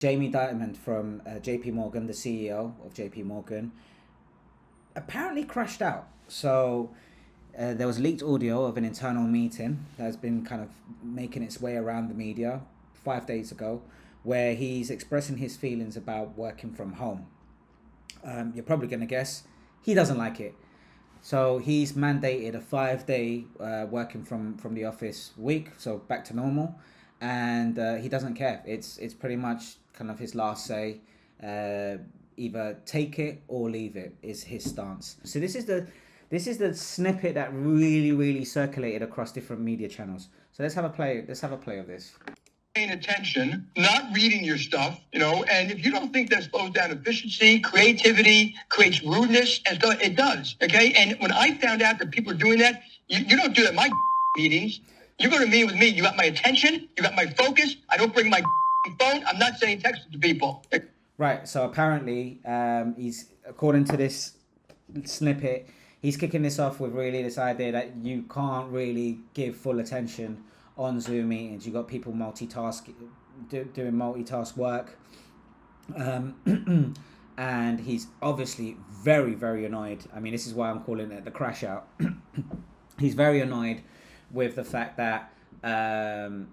Jamie Dimon from JP Morgan, the CEO of JP Morgan, apparently crashed out. So there was leaked audio of an internal meeting that has been kind of making its way around the media 5 days ago, where he's expressing his feelings about working from home. You're probably going to guess he doesn't like it. So he's mandated a 5 day working from the office week, so back to normal, and he doesn't care. It's pretty much kind of his last say. Either take it or leave it is his stance. So this is the snippet that really circulated across different media channels. So let's have a play. Let's have a play of this. Paying attention, not reading your stuff, and if you don't think that slows down efficiency, creativity, creates rudeness, and stuff, it does, okay? And when I found out that people are doing that, you don't do that in my meetings. You go to meet with me, you got my attention, you got my focus. I don't bring my phone. I'm not saying text to people. Right, so apparently he's, according to this snippet, he's kicking this off with really this idea that you can't really give full attention on Zoom meetings. You've got people doing multitask work. And he's obviously very annoyed. I mean, this is why I'm calling it the crash out. He's very annoyed with the fact that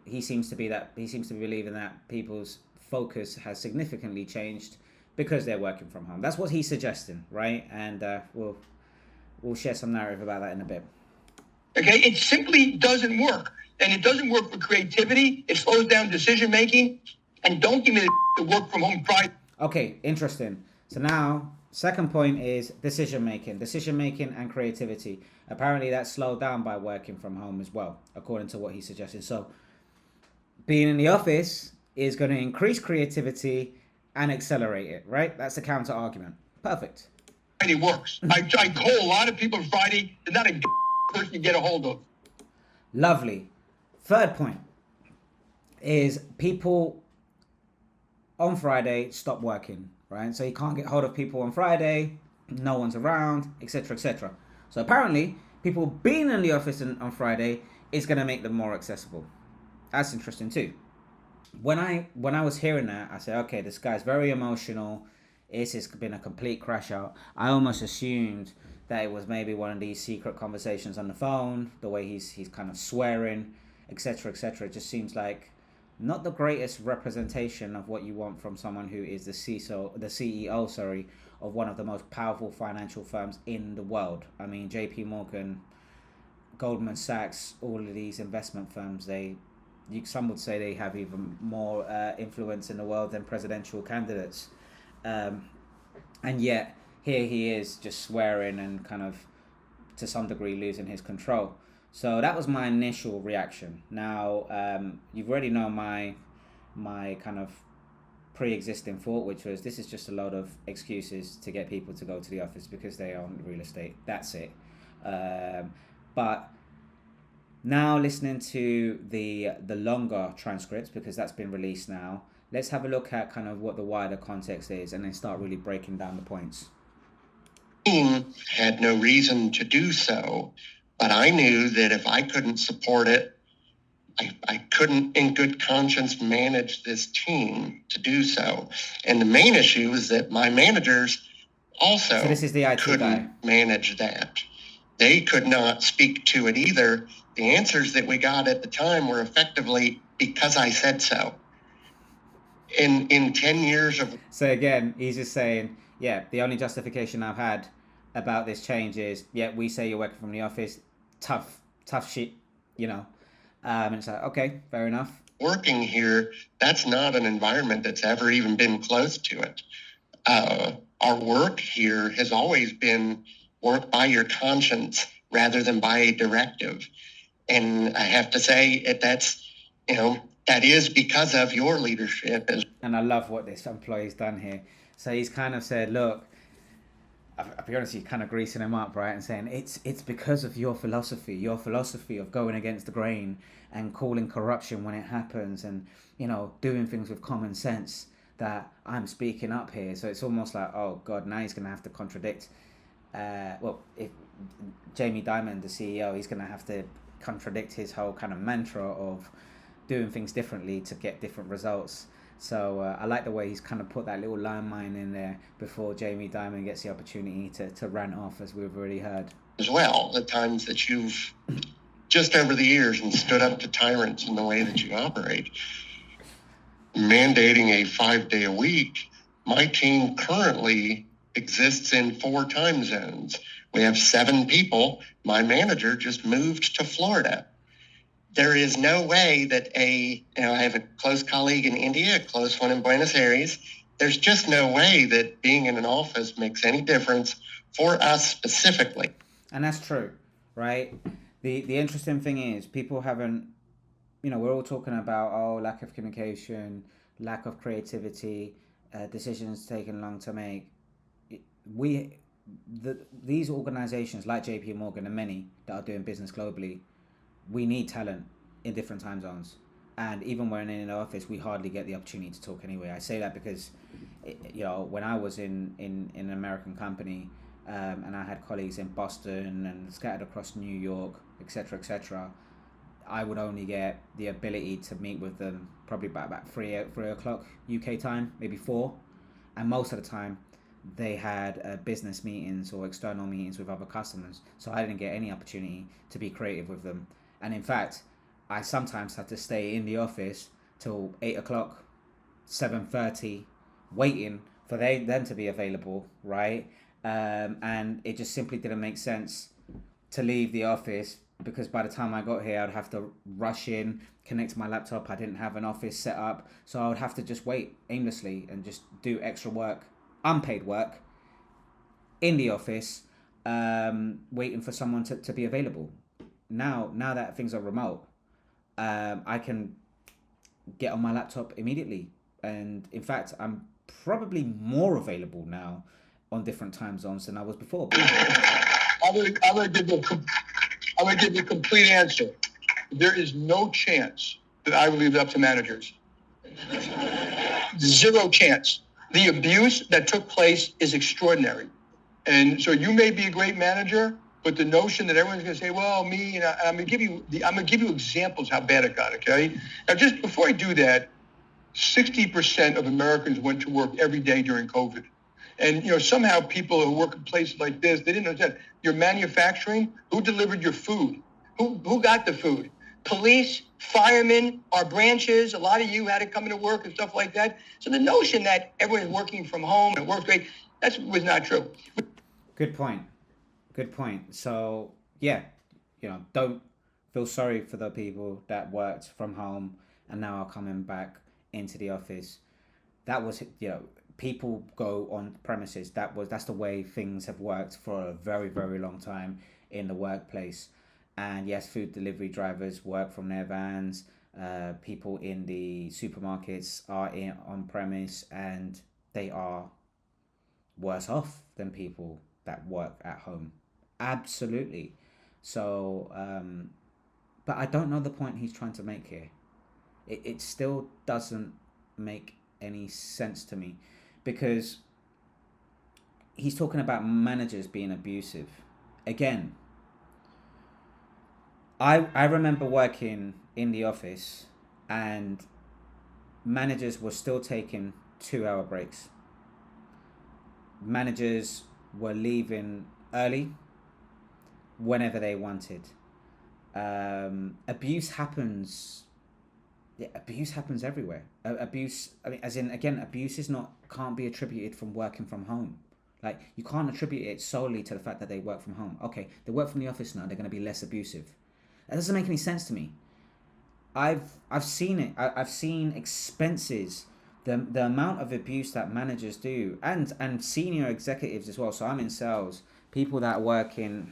he seems to be believing that people's focus has significantly changed because they're working from home. That's what he's suggesting, right? And we'll share some narrative about that in a bit. Okay, it simply doesn't work. And it doesn't work for creativity. It slows down decision making. And don't give me the work from home pride. Okay, interesting. So now, second point is decision making and creativity. Apparently that's slowed down by working from home as well, according to what he's suggesting. So being in the office is going to increase creativity and accelerate it, right? That's the counter argument. Perfect. Friday works. I call a lot of people on Friday. They're not a person to get a hold of. Lovely. Third point is people on Friday stop working, right? So you can't get hold of people on Friday, no one's around, etc. So apparently people being in the office on Friday is going to make them more accessible. That's interesting too. When I was hearing that, I said, okay, this guy's very emotional. This has been a complete crash out. I almost assumed that it was maybe one of these secret conversations on the phone, the way he's kind of swearing, etc. It just seems like not the greatest representation of what you want from someone who is the CEO, of one of the most powerful financial firms in the world. I mean, JP Morgan, Goldman Sachs, all of these investment firms, some would say they have even more influence in the world than presidential candidates. And yet here he is just swearing and kind of to some degree losing his control. So that was my initial reaction. Now, you've already known my kind of pre-existing thought, which was this is just a lot of excuses to get people to go to the office because they own real estate. That's it. But now listening to the longer transcripts, because that's been released now, let's have a look at kind of what the wider context is and then start really breaking down the points. Had no reason to do so, but I knew that if I couldn't support it, I couldn't in good conscience manage this team to do so. And the main issue is that my managers also so this is the IT couldn't guy. manage that. They could not speak to it either. The answers that we got at the time were effectively because I said so. In 10 years of... So again, he's just saying, yeah, the only justification I've had about this change is, yeah, we say you're working from the office, tough shit, and it's like, okay, fair enough. Working here, that's not an environment that's ever even been close to it. Our work here has always been work by your conscience rather than by a directive. And I have to say that is because of your leadership. And I love what this employee's done here. So he's kind of said, look, I'll be honest, he's kind of greasing him up, right? And saying, it's because of your philosophy of going against the grain and calling corruption when it happens and, doing things with common sense that I'm speaking up here. So it's almost like, oh God, now he's going to have to contradict. If Jamie Dimon, the CEO, he's going to have to contradict his whole kind of mantra of doing things differently to get different results. So I like the way he's kind of put that little landmine in there before Jamie Dimon gets the opportunity to rant off, as we've already heard. As well, the times that you've just over the years and stood up to tyrants in the way that you operate. Mandating a 5-day a week, my team currently exists in 4 time zones. We have 7 people. My manager just moved to Florida. There is no way that I have a close colleague in India, a close one in Buenos Aires. There's just no way that being in an office makes any difference for us specifically. And that's true, right? The interesting thing is people haven't, we're all talking about, lack of communication, lack of creativity, decisions taken long to make. These organizations like JP Morgan and many that are doing business globally, we need talent in different time zones. And even when in the office, we hardly get the opportunity to talk anyway. I say that because, when I was in an American company, and I had colleagues in Boston and scattered across New York, etc., etc., I would only get the ability to meet with them probably about 3 o'clock UK time, maybe 4. And most of the time, they had business meetings or external meetings with other customers. So I didn't get any opportunity to be creative with them. And in fact, I sometimes had to stay in the office till 8 o'clock, 7:30, waiting for them to be available, right? And it just simply didn't make sense to leave the office, because by the time I got here, I'd have to rush in, connect to my laptop. I didn't have an office set up, so I would have to just wait aimlessly and just do extra work, unpaid work, in the office, waiting for someone to be available. Now that things are remote, I can get on my laptop immediately. And in fact, I'm probably more available now on different time zones than I was before. I'm gonna give you a complete answer. There is no chance that I will leave it up to managers. 0 chance. The abuse that took place is extraordinary. And so you may be a great manager, but the notion that everyone's going to say, well, me, and I'm going to give you examples how bad it got, okay? Now, just before I do that, 60% of Americans went to work every day during COVID. And, somehow people who work in places like this, they didn't understand. You're manufacturing. Who delivered your food? Who got the food? Police, firemen, our branches. A lot of you had to come into work and stuff like that. So the notion that everyone's working from home and it works great, that was not true. Good point. So, yeah, don't feel sorry for the people that worked from home and now are coming back into the office. That was, people go on premises. That's the way things have worked for a very, very long time in the workplace. And yes, food delivery drivers work from their vans. People in the supermarkets are on premise, and they are worse off than people that work at home. Absolutely. So, but I don't know the point he's trying to make here. It still doesn't make any sense to me, because he's talking about managers being abusive. Again, I remember working in the office and managers were still taking 2-hour breaks. Managers were leaving early whenever they wanted. Abuse happens. Yeah, abuse happens everywhere. Abuse, abuse can't be attributed from working from home. Like, you can't attribute it solely to the fact that they work from home. Okay, they work from the office now, they're going to be less abusive. That doesn't make any sense to me. I've seen it. I've seen expenses, the amount of abuse that managers do, and senior executives as well. So I'm in sales, people that work in,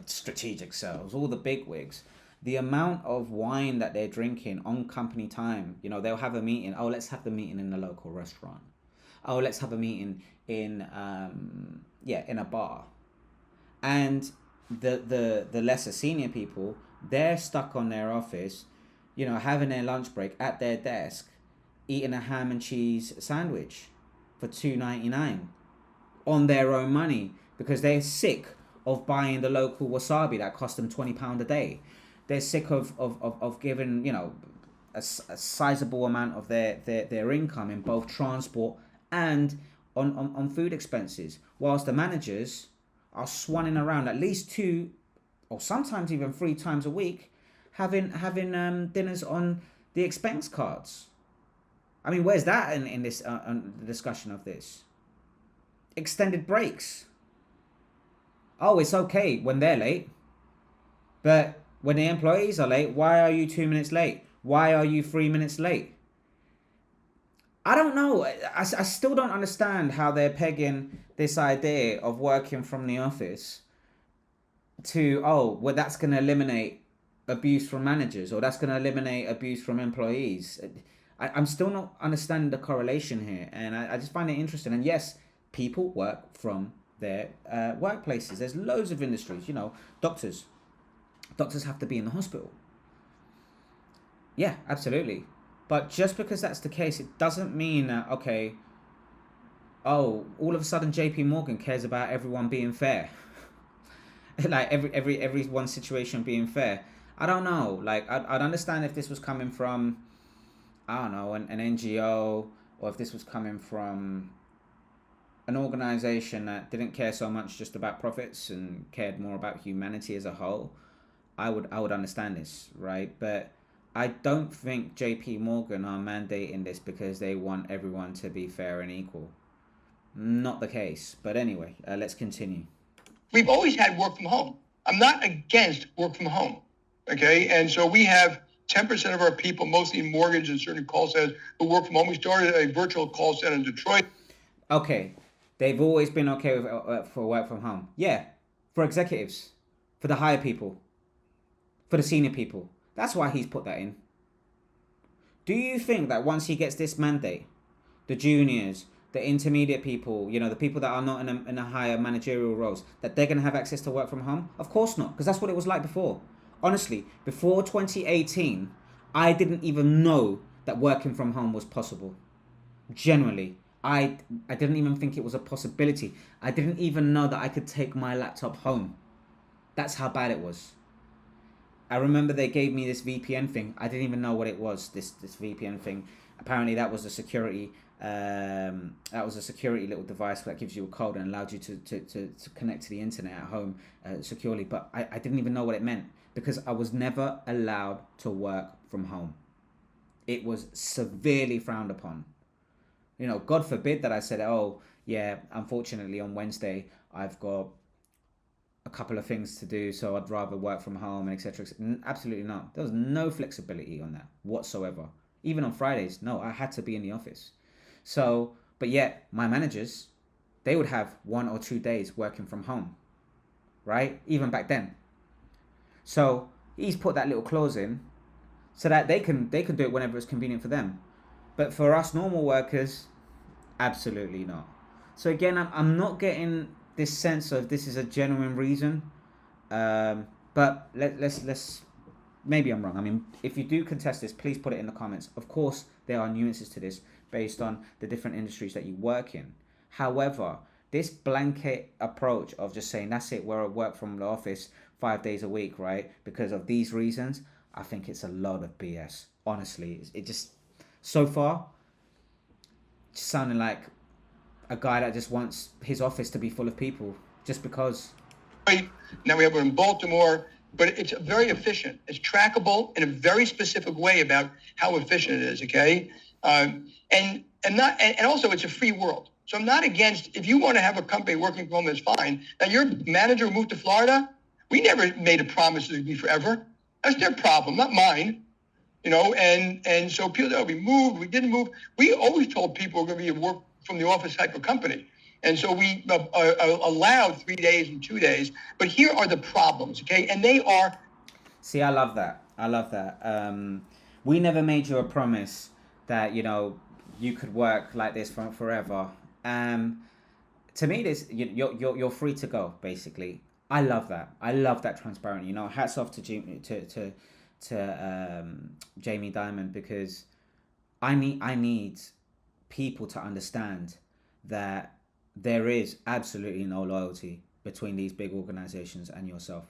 strategic sales, all the big wigs. The amount of wine that they're drinking on company time, they'll have a meeting. Oh, let's have the meeting in the local restaurant. Oh, let's have a meeting in a bar. And the lesser senior people, they're stuck on their office, having their lunch break at their desk, eating a ham and cheese sandwich for $2.99 on their own money, because they're sick of buying the local wasabi that cost them £20 a day. They're sick of giving, a sizable amount of their income in both transport and on food expenses, whilst the managers are swanning around at least 2 or sometimes even 3 times a week having dinners on the expense cards. I mean, where's that in this the discussion of this? Extended breaks. Oh, it's okay when they're late, but when the employees are late, why are you 2 minutes late? Why are you 3 minutes late? I don't know. I still don't understand how they're pegging this idea of working from the office to, oh, well, that's going to eliminate abuse from managers, or that's going to eliminate abuse from employees. I'm still not understanding the correlation here, and I just find it interesting. And yes, people work from their workplaces. There's loads of industries, doctors. Doctors have to be in the hospital. Yeah, absolutely. But just because that's the case, it doesn't mean that, okay, oh, all of a sudden JP Morgan cares about everyone being fair. Like every one situation being fair. I don't know. Like I'd understand if this was coming from, I don't know, an NGO, or if this was coming from an organization that didn't care so much just about profits and cared more about humanity as a whole. I would understand this, right? But I don't think JP Morgan are mandating this because they want everyone to be fair and equal. Not the case. But anyway, let's continue. We've always had work from home. I'm not against work from home, okay? And so we have 10% of our people, mostly in mortgage and certain call centers, who work from home. We started a virtual call center in Detroit. Okay, they've always been okay with for work from home. Yeah, for executives, for the higher people, for the senior people. That's why he's put that in. Do you think that once he gets this mandate, the juniors, the intermediate people, the people that are not in a higher managerial roles, that they're going to have access to work from home? Of course not, because that's what it was like before. Honestly, before 2018, I didn't even know that working from home was possible. Genuinely, I didn't even think it was a possibility. I didn't even know that I could take my laptop home. That's how bad it was. I remember they gave me this VPN thing. I didn't even know what it was. This VPN thing. Apparently, that was a security. That was a security little device that gives you a code and allowed you to connect to the internet at home securely. But I didn't even know what it meant because I was never allowed to work from home. It was severely frowned upon. God forbid that I said, oh yeah, unfortunately on Wednesday I've got a couple of things to do, so I'd rather work from home and etc. Absolutely not. There was no flexibility on that whatsoever. Even on Fridays, no, I had to be in the office. So, but yet my managers, they would have 1 or 2 days working from home, right? Even back then. So he's put that little clause in so that they can do it whenever it's convenient for them. But for us normal workers, absolutely not. So again, I'm not getting this sense of this is a genuine reason, but let's maybe I'm wrong. I mean, if you do contest this, please put it in the comments. Of course, there are nuances to this based on the different industries that you work in. However, this blanket approach of just saying that's it, we're at work from the office 5 days a week, right? Because of these reasons, I think it's a load of BS. Honestly, it just so far just sounding like a guy that just wants his office to be full of people just because. Now we have one in Baltimore, but it's very efficient. It's trackable in a very specific way about how efficient it is. Okay, and also it's a free world. So I'm not against if you want to have a company working from home. That's fine. Now your manager moved to Florida. We never made a promise to be forever. That's their problem, not mine. And so people that we moved, we didn't move. We always told people we're going to be a work from the office type of company. And so we allowed 3 days and 2 days. But here are the problems, okay? And they are. See, I love that. We never made you a promise that, you could work like this for forever. To me, this you're free to go, basically. I love that. I love that transparent. Hats off to Jamie Dimon, because I need people to understand that there is absolutely no loyalty between these big organizations and yourself.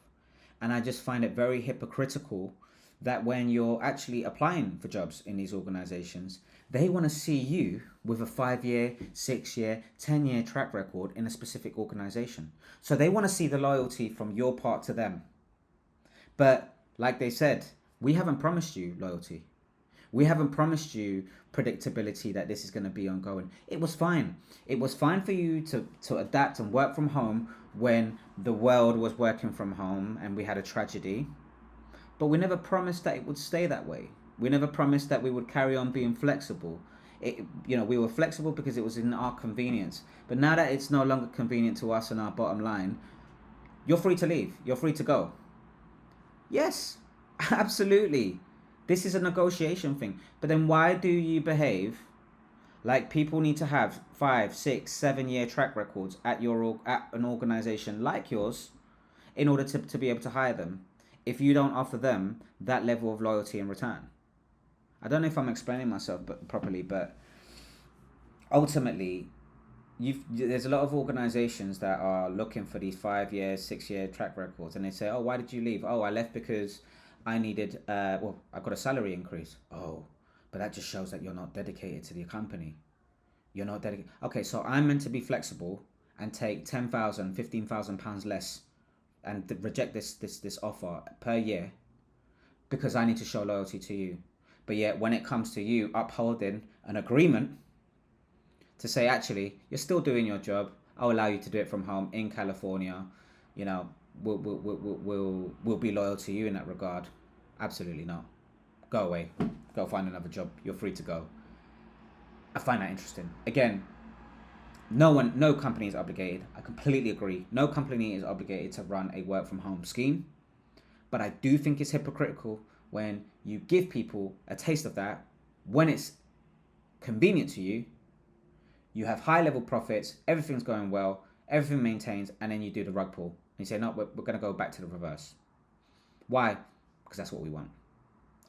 And I just find it very hypocritical that when you're actually applying for jobs in these organizations, they want to see you with a 5-year, 6-year, 10-year track record in a specific organization. So they want to see the loyalty from your part to them. But like they said, we haven't promised you loyalty. We haven't promised you predictability that this is going to be ongoing. It was fine. It was fine for you to adapt and work from home when the world was working from home and we had a tragedy. But we never promised that it would stay that way. We never promised that we would carry on being flexible. We were flexible because it was in our convenience. But now that it's no longer convenient to us and our bottom line, you're free to leave. You're free to go. Yes, absolutely. This is a negotiation thing. But then why do you behave like people need to have 5, 6, 7-year track records at an organization like yours in order to be able to hire them if you don't offer them that level of loyalty in return? I don't know if I'm explaining myself properly, but ultimately, there's a lot of organizations that are looking for these 5-year, 6-year track records, and they say, "Oh, why did you leave?" "Oh, I left because I needed, I got a salary increase." "Oh, but that just shows that you're not dedicated to the company. You're not dedicated." Okay, so I'm meant to be flexible and take £10,000, £15,000 less and reject this offer per year because I need to show loyalty to you. But yet, when it comes to you upholding an agreement to say, actually, you're still doing your job, I'll allow you to do it from home in California, we'll be loyal to you in that regard. Absolutely not. Go away. Go find another job. You're free to go. I find that interesting. Again, no company is obligated. I completely agree. No company is obligated to run a work from home scheme. But I do think it's hypocritical when you give people a taste of that when it's convenient to you. You have high level profits, everything's going well, everything maintains, and then you do the rug pull. And you say, no, we're going to go back to the reverse. Why? Because that's what we want.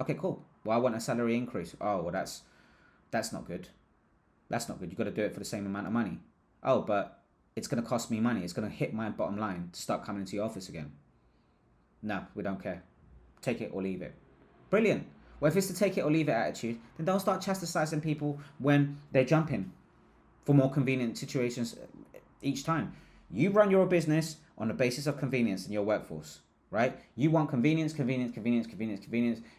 Okay, cool. Well, I want a salary increase. Oh, well, that's not good. That's not good. You've got to do it for the same amount of money. Oh, but it's going to cost me money. It's going to hit my bottom line to start coming into your office again. No, we don't care. Take it or leave it. Brilliant. Well, if it's to take it or leave it attitude, then don't start chastising people when they're jumping for more convenient situations each time. You run your business on the basis of convenience in your workforce, right? You want convenience. You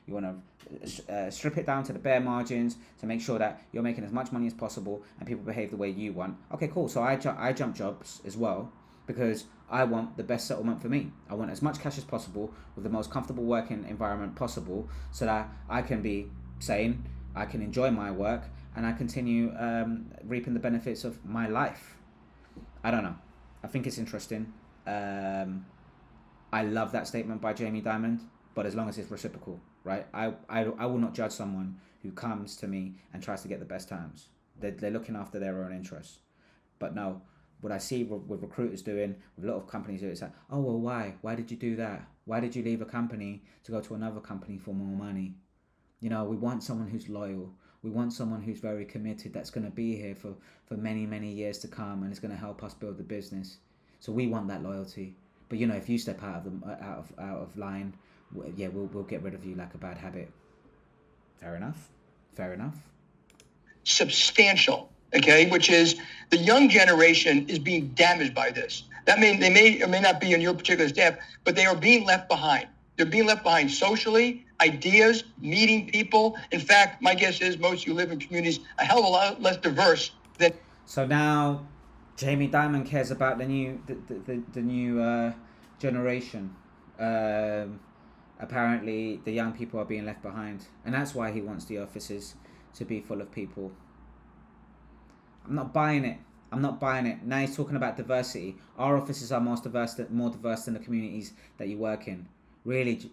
want to strip it down to the bare margins to make sure that you're making as much money as possible and people behave the way you want. Okay, cool. So I jump jobs as well because I want the best settlement for me. I want as much cash as possible with the most comfortable working environment possible so that I can be sane, I can enjoy my work, and I continue reaping the benefits of my life. I don't know. I think it's interesting. I love that statement by Jamie Dimon, but as long as it's reciprocal, right? I will not judge someone who comes to me and tries to get the best terms. They're looking after their own interests. But no, what I see with recruiters doing, with a lot of companies doing, it's like, oh, well, why? Why did you do that? Why did you leave a company to go to another company for more money? We want someone who's loyal. We want someone who's very committed, that's going to be here for many, many years to come and is going to help us build the business. So we want that loyalty. But, if you step out of line, we'll get rid of you like a bad habit. Fair enough. Substantial, okay, which is the young generation is being damaged by this. That means they may or may not be on your particular staff, but they are being left behind. They're being left behind socially, ideas, meeting people. In fact, my guess is most of you live in communities a hell of a lot less diverse than. So now Jamie Dimon cares about the new generation. Apparently the young people are being left behind, and that's why he wants the offices to be full of people. I'm not buying it. Now he's talking about diversity. Our offices are more diverse than the communities that you work in. Really.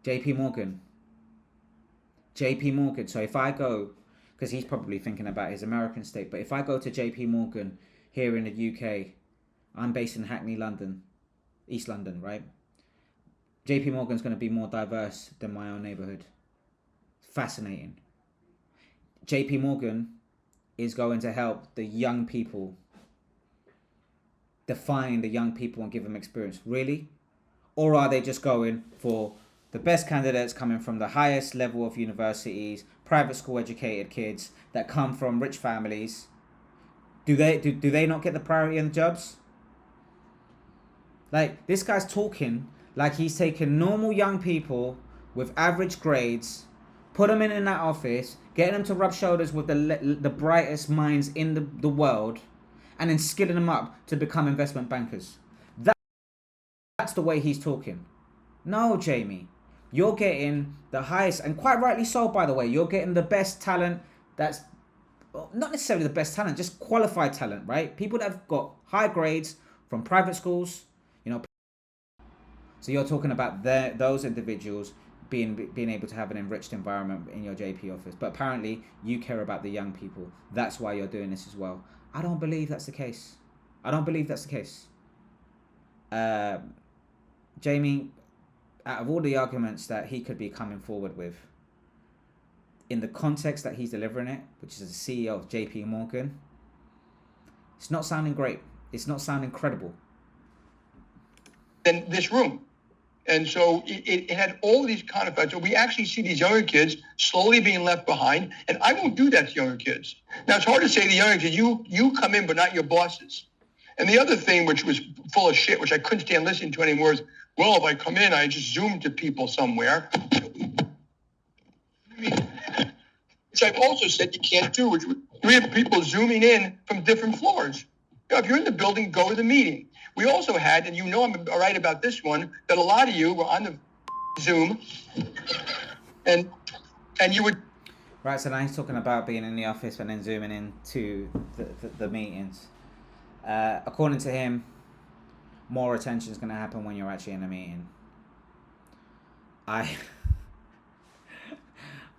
JP Morgan. So if I go, because he's probably thinking about his American state, but if I go to JP Morgan here in the UK, I'm based in Hackney, London, East London, right? JP Morgan's going to be more diverse than my own neighborhood. Fascinating. JP Morgan is going to help the young people, define the young people and give them experience. Really? Or are they just going for the best candidates coming from the highest level of universities, private school educated kids that come from rich families, do they not get the priority in jobs? Like, this guy's talking like he's taking normal young people with average grades, put them in that office, getting them to rub shoulders with the brightest minds in the world, and then skilling them up to become investment bankers. That's the way he's talking. No, Jamie. You're getting the highest, and quite rightly so, by the way. You're getting the best talent that's, well, not necessarily the best talent, just qualified talent, right? People that have got high grades from private schools, you know. So you're talking about those individuals being able to have an enriched environment in your JP office. But apparently you care about the young people. That's why you're doing this as well. I don't believe that's the case. I don't believe that's the case. Jamie, out of all the arguments that he could be coming forward with, in the context that he's delivering it, which is as the CEO of JP Morgan, it's not sounding great. It's not sounding credible. In this room. And so it had all these kind of effects. So we actually see these younger kids slowly being left behind. And I won't do that to younger kids. Now, it's hard to say to younger kids, you come in, but not your bosses. And the other thing, which was full of shit, which I couldn't stand listening to anymore, is, well, if I come in, I just zoom to people somewhere. Which I've also said you can't do, which we have people zooming in from different floors. You know, if you're in the building, go to the meeting. We also had, and you know I'm all right about this one, that a lot of you were on the Zoom, and you would... Right, so now he's talking about being in the office and then zooming into the meetings. According to him, more attention is going to happen when you're actually in a meeting. I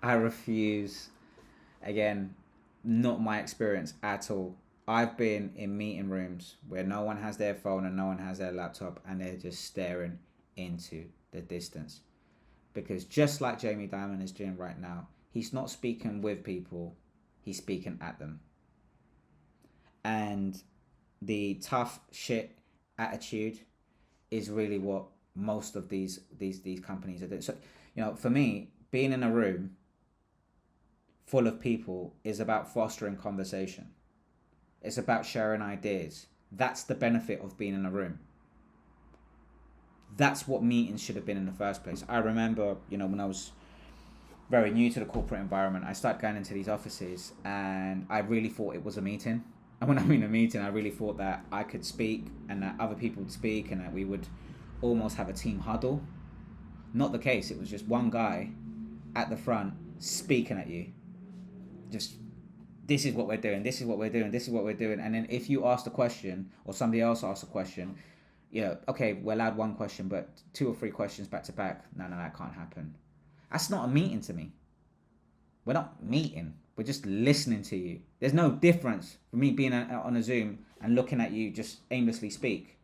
refuse. Again, not my experience at all. I've been in meeting rooms where no one has their phone and no one has their laptop and they're just staring into the distance. Because just like Jamie Dimon is doing right now, he's not speaking with people, he's speaking at them. And the tough shit attitude is really what most of these companies are doing. So, you know, for me, being in a room full of people is about fostering conversation. It's about sharing ideas. That's the benefit of being in a room. That's what meetings should have been in the first place. I remember, you know, when I was very new to the corporate environment, I started going into these offices and I really thought it was a meeting. And when I'm in a meeting, I really thought that I could speak and that other people would speak and that we would almost have a team huddle. Not the case. It was just one guy at the front speaking at you. Just, this is what we're doing, this is what we're doing, this is what we're doing. And then if you asked a question or somebody else asked a question, you know, okay, we're allowed one question, but 2 or 3 questions back to back, no, that can't happen. That's not a meeting to me. We're not meeting. We're just listening to you. There's no difference for me being on a Zoom and looking at you just aimlessly speak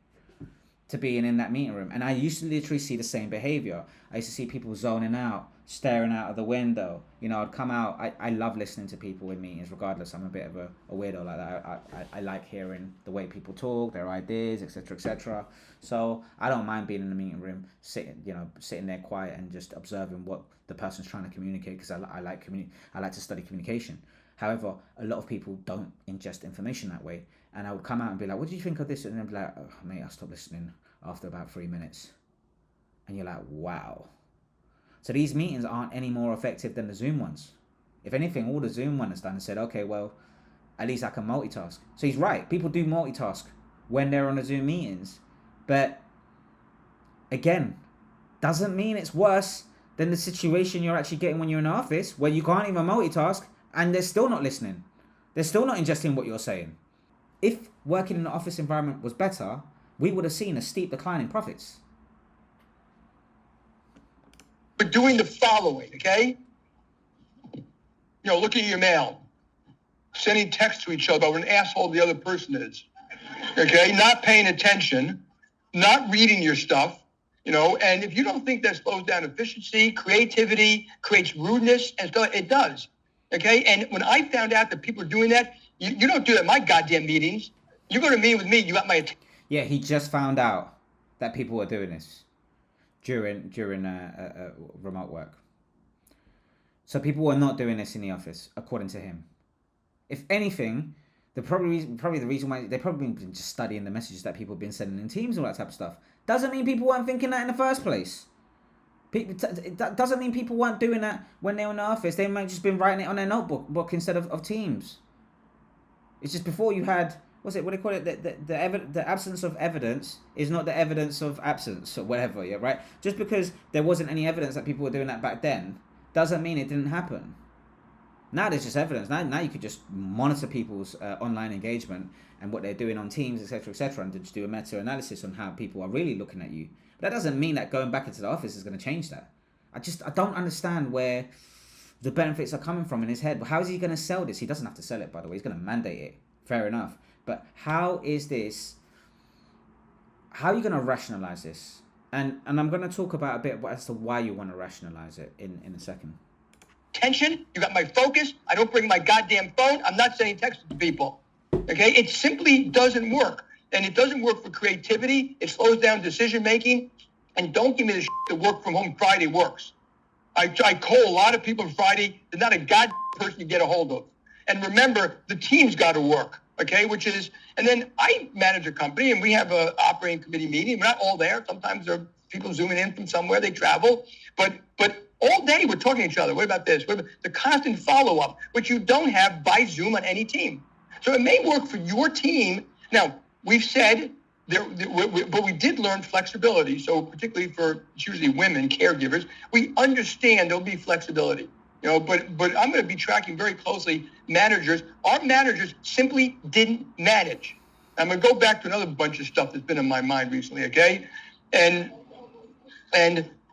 to being in that meeting room. And I used to literally see the same behavior. I used to see people zoning out, staring out of the window. You know, I'd come out. I love listening to people in meetings, regardless. I'm a bit of a weirdo like that. I like hearing the way people talk, their ideas, etc., etc. So I don't mind being in the meeting room, sitting there quiet and just observing what the person's trying to communicate, because I like to study communication. However, a lot of people don't ingest information that way. And I would come out and be like, what do you think of this? And they'd be like, oh, mate, I stopped listening after about 3 minutes. And you're like, wow. So these meetings aren't any more effective than the Zoom ones. If anything, all the Zoom one has done is said, okay, well, at least I can multitask. So he's right. People do multitask when they're on the Zoom meetings. But again, doesn't mean it's worse than the situation you're actually getting when you're in the office, where you can't even multitask and they're still not listening. They're still not ingesting what you're saying. If working in an office environment was better, we would have seen a steep decline in profits. We're doing the following, okay? You know, looking at your mail, sending texts to each other about what an asshole the other person is, okay? Not paying attention, not reading your stuff, you know, and if you don't think that slows down efficiency, creativity, creates rudeness, and stuff, it does, okay? And when I found out that people are doing that, you don't do that in my goddamn meetings. You go to a meeting with me, you got my attention. Yeah, he just found out that people were doing this. during remote work. So people were not doing this in the office, according to him. If anything, probably the reason why they probably been just studying the messages that people have been sending in Teams and all that type of stuff. Doesn't mean people weren't thinking that in the first place. That doesn't mean people weren't doing that when they were in the office. They might have just been writing it on their notebook instead of Teams. It's just before you had, what do they call it? The absence of evidence is not the evidence of absence or whatever, yeah, right? Just because there wasn't any evidence that people were doing that back then doesn't mean it didn't happen. Now there's just evidence. Now you could just monitor people's online engagement and what they're doing on Teams, etc., and just do a meta-analysis on how people are really looking at you. But that doesn't mean that going back into the office is going to change that. I don't understand where the benefits are coming from in his head. But how is he going to sell this? He doesn't have to sell it, by the way. He's going to mandate it. Fair enough. But how is this? How are you going to rationalize this? And I'm going to talk about a bit as to why you want to rationalize it in a second. Attention, you got my focus. I don't bring my goddamn phone. I'm not sending texts to people. Okay? It simply doesn't work. And it doesn't work for creativity. It slows down decision making. And don't give me the shit that work from home Friday works. I call a lot of people on Friday. There's not a goddamn person to get a hold of. And remember, the team's got to work. Okay, and then I manage a company and we have a operating committee meeting. We're not all there. Sometimes there are people zooming in from somewhere. They travel. But all day we're talking to each other. What about this? What about the constant follow-up, which you don't have by Zoom on any team. So it may work for your team. Now, we've said, but we did learn flexibility. So particularly for usually women, caregivers, we understand there'll be flexibility. But I'm going to be tracking very closely managers. Our managers simply didn't manage. I'm going to go back to another bunch of stuff that's been in my mind recently, okay? And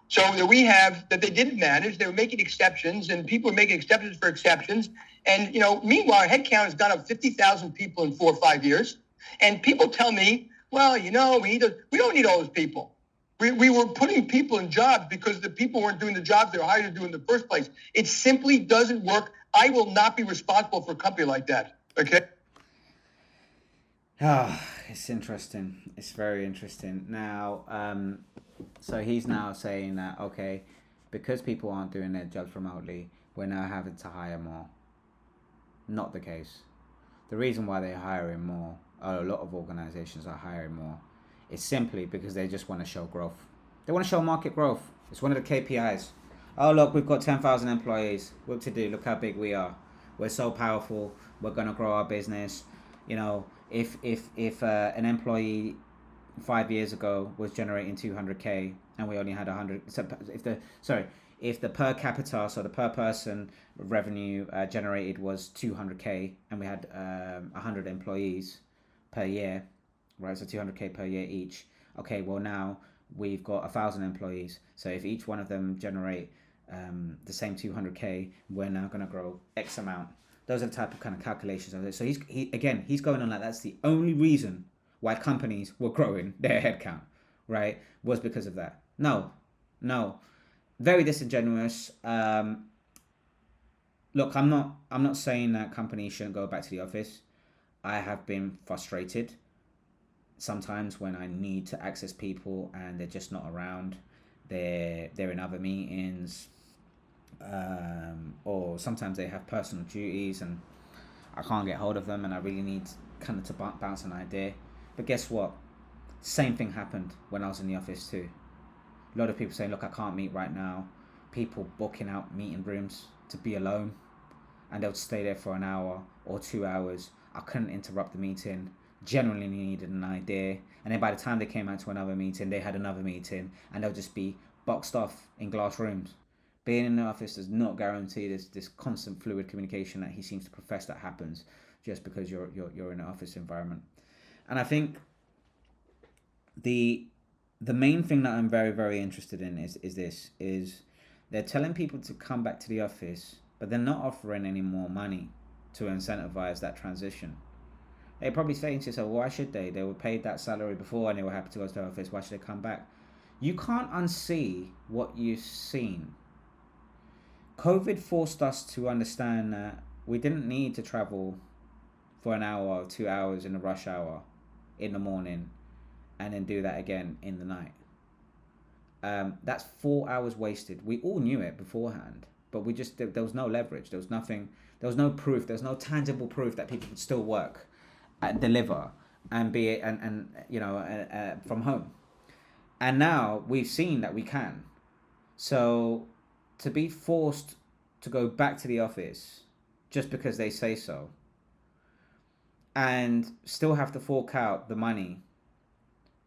so we have that they didn't manage. They were making exceptions, and people were making exceptions for exceptions. And, meanwhile, our headcount has gone up 50,000 people in 4 or 5 years. And people tell me, well, we don't need all those people. We were putting people in jobs because the people weren't doing the jobs they were hired to do in the first place. It simply doesn't work. I will not be responsible for a company like that. Okay? It's interesting. It's very interesting. Now, so he's now saying that, okay, because people aren't doing their jobs remotely, we're now having to hire more. Not the case. The reason why they're hiring more, a lot of organizations are hiring more, it's simply because they just want to show growth. They want to show market growth. It's one of the KPIs. Oh, look, we've got 10,000 employees. What to do? Look how big we are. We're so powerful. We're going to grow our business. If an employee 5 years ago was generating 200K and we only had 100, so if the per capita, so the per person revenue generated was 200K and we had 100 employees per year, right? So 200K per year each. Okay, well now we've got 1,000 employees. So if each one of them generate the same 200K, we're now going to grow X amount. Those are the type of kind of calculations of it. So he's going on like that's the only reason why companies were growing their headcount, right? Was because of that. No. Very disingenuous. Look, I'm not saying that companies shouldn't go back to the office. I have been frustrated sometimes when I need to access people and they're just not around. They're in other meetings, or sometimes they have personal duties and I can't get hold of them and I really need kind of to bounce an idea. But guess what? Same thing happened when I was in the office too. A lot of people saying, look, I can't meet right now. People booking out meeting rooms to be alone and they'll stay there for an hour or 2 hours. I couldn't interrupt the meeting. Generally needed an idea. And then by the time they came out to another meeting, they had another meeting and they'll just be boxed off in glass rooms. Being in the office does not guarantee this constant fluid communication that he seems to profess that happens just because you're in an office environment. And I think the main thing that I'm very, very interested in is they're telling people to come back to the office, but they're not offering any more money to incentivize that transition. They're probably saying to yourself, well, why should they? They were paid that salary before and they were happy to go to the office. Why should they come back? You can't unsee what you've seen. COVID forced us to understand that we didn't need to travel for an hour or 2 hours in the rush hour in the morning and then do that again in the night. That's 4 hours wasted. We all knew it beforehand, but there was no leverage. There was nothing. There was no proof. There's no tangible proof that people could still work and deliver and be and from home. And now we've seen that we can. So to be forced to go back to the office just because they say so, and still have to fork out the money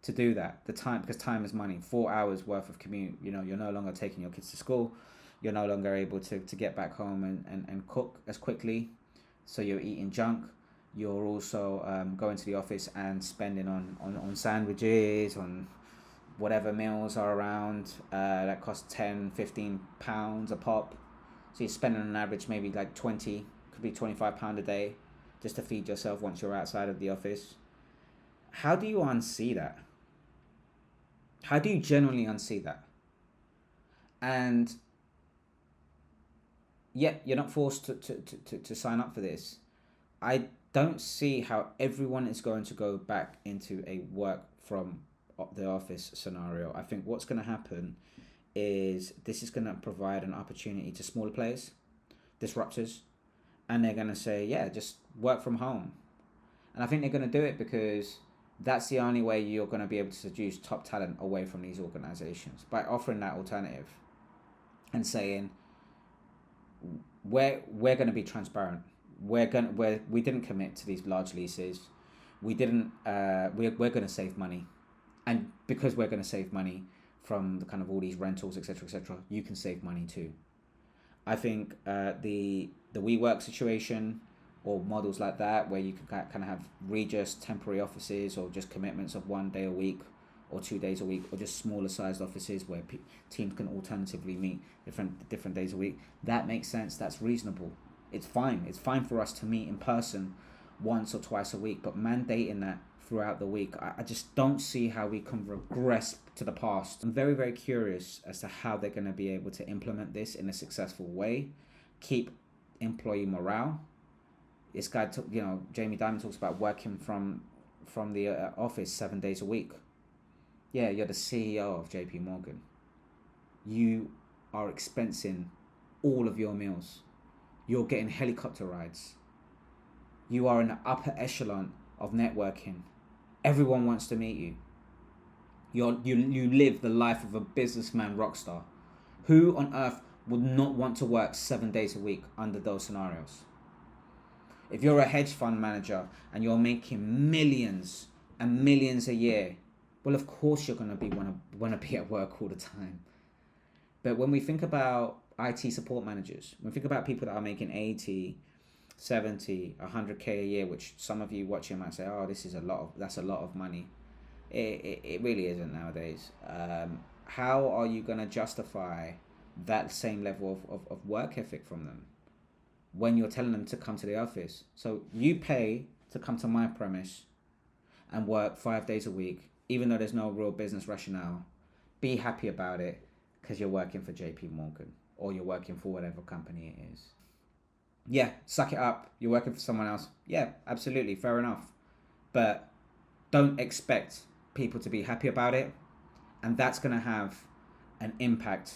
to do that, the time, because time is money. 4 hours worth of commute. You're no longer taking your kids to school. You're no longer able to get back home and cook as quickly. So you're eating junk. You're also going to the office and spending on sandwiches, on whatever meals are around that cost 10, 15 pounds a pop. So you're spending on average maybe like 20, could be £25 a day just to feed yourself once you're outside of the office. How do you unsee that? How do you genuinely unsee that? And yet you're not forced to sign up for this. I don't see how everyone is going to go back into a work from the office scenario. I think what's going to happen is this is going to provide an opportunity to smaller players, disruptors, and they're going to say, yeah, just work from home. And I think they're going to do it because that's the only way you're going to be able to seduce top talent away from these organizations, by offering that alternative and saying, we're going to be transparent. We didn't commit to these large leases. We're going to save money. And because we're going to save money from the kind of all these rentals, etc., you can save money too. I think the WeWork situation, or models like that, where you can kind of have Regus temporary offices, or just commitments of 1 day a week or 2 days a week, or just smaller sized offices where teams can alternatively meet different days a week. That makes sense. That's reasonable. It's fine. It's fine for us to meet in person once or twice a week, but mandating that throughout the week, I just don't see how we can regress to the past. I'm very, very curious as to how they're going to be able to implement this in a successful way, keep employee morale. This guy, Jamie Dimon talks about working from the office 7 days a week. Yeah, you're the CEO of JP Morgan. You are expensing all of your meals. You're getting helicopter rides. You are in the upper echelon of networking. Everyone wants to meet you. You live the life of a businessman rock star. Who on earth would not want to work 7 days a week under those scenarios? If you're a hedge fund manager and you're making millions and millions a year, well, of course you're going to want to be at work all the time. But when we think about IT support managers, when we think about people that are making 80, 70, 100k a year, which some of you watching might say, oh, that's a lot of money. It really isn't nowadays. How are you going to justify that same level of work ethic from them when you're telling them to come to the office? So you pay to come to my premise and work 5 days a week, even though there's no real business rationale. Be happy about it because you're working for JP Morgan, or you're working for whatever company it is. Yeah, suck it up. You're working for someone else. Yeah, absolutely, fair enough. But don't expect people to be happy about it. And that's going to have an impact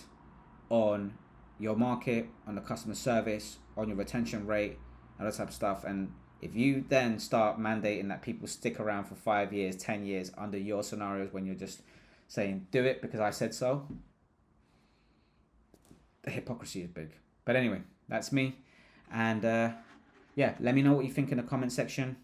on your market, on the customer service, on your retention rate, and that type of stuff. And if you then start mandating that people stick around for 5 years, 10 years under your scenarios, when you're just saying, do it because I said so, the hypocrisy is big. But anyway, that's me. And yeah, let me know what you think in the comment section.